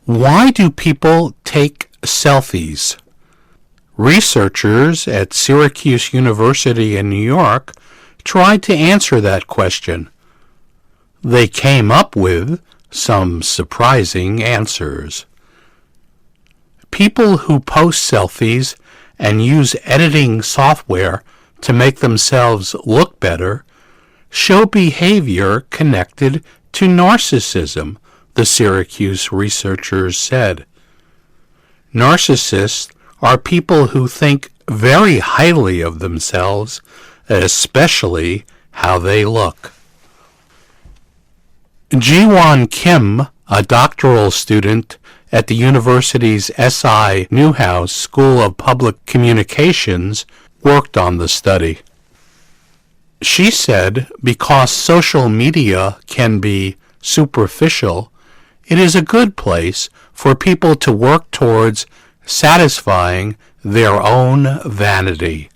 Why do people take selfies? Researchers at Syracuse University in New York tried to answer that question. They came up with some surprising answers. People who post selfies and use editing software to make themselves look better show behavior connected to narcissism, the Syracuse researchers said. Narcissists are people who think very highly of themselves, especially how they look. Ji-Won Kim, a doctoral student at the university's S.I. Newhouse School of Public Communications, worked on the study. She said because social media can be superficial, it is a good place for people to work towards satisfying their own vanity.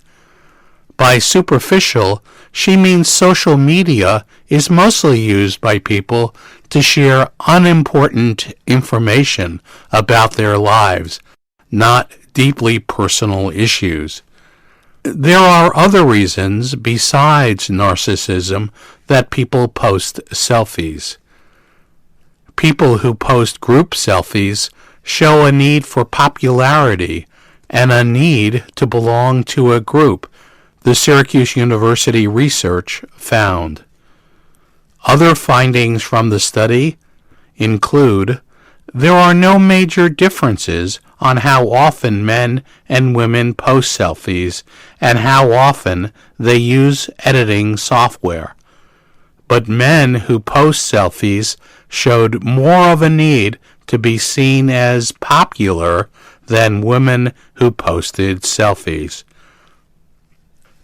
By superficial, she means social media is mostly used by people to share unimportant information about their lives, not deeply personal issues. There are other reasons besides narcissism that people post selfies. People who post group selfies show a need for popularity and a need to belong to a group, the Syracuse University research found. Other findings from the study include there are no major differences on how often men and women post selfies and how often they use editing software. But men who post selfies showed more of a need to be seen as popular than women who posted selfies.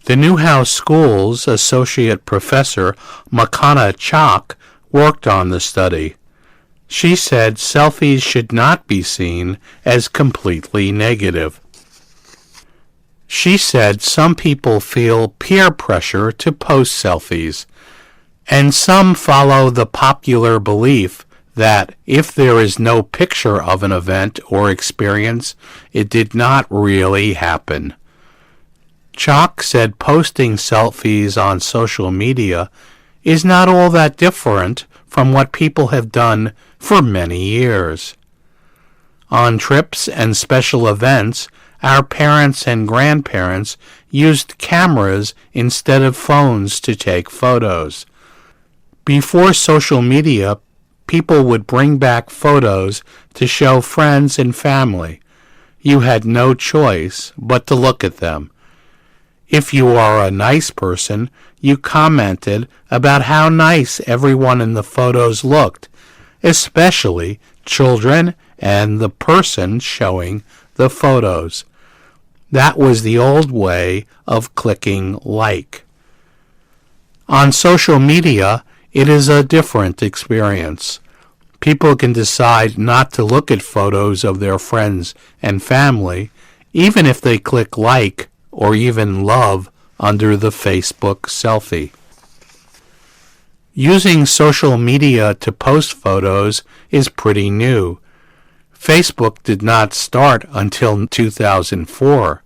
The Newhouse School's associate professor, Makana Chak, worked on the study. She said selfies should not be seen as completely negative. She said some people feel peer pressure to post selfies, and some follow the popular belief that if there is no picture of an event or experience, it did not really happen. Chalk said posting selfies on social media is not all that different from what people have done for many years. On trips and special events, our parents and grandparents used cameras instead of phones to take photos. Before social media, people would bring back photos to show friends and family. You had no choice but to look at them. If you are a nice person, you commented about how nice everyone in the photos looked, especially children and the person showing the photos. That was the old way of clicking like. On social media, it is a different experience. People can decide not to look at photos of their friends and family, even if they click like or even love under the Facebook selfie. Using social media to post photos is pretty new. Facebook did not start until 2004.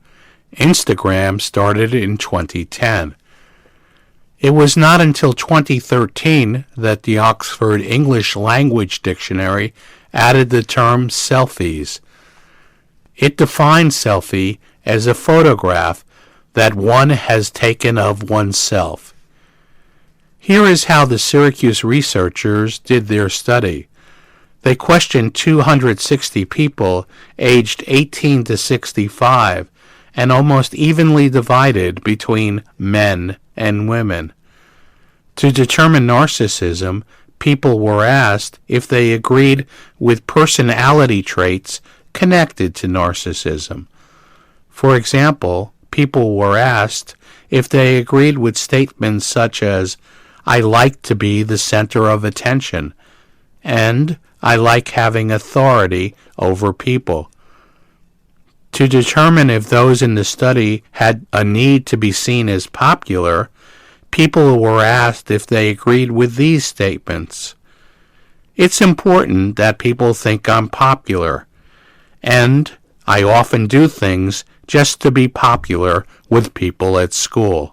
Instagram started in 2010. It was not until 2013 that the Oxford English Language Dictionary added the term selfies. It defines selfie as a photograph that one has taken of oneself. Here is how the Syracuse researchers did their study. They questioned 260 people aged 18 to 65 and almost evenly divided between men and women. To determine narcissism, people were asked if they agreed with personality traits connected to narcissism. For example, people were asked if they agreed with statements such as, "I like to be the center of attention," and "I like having authority over people." To determine if those in the study had a need to be seen as popular, people were asked if they agreed with these statements. It's important that people think I'm popular, and I often do things just to be popular with people at school.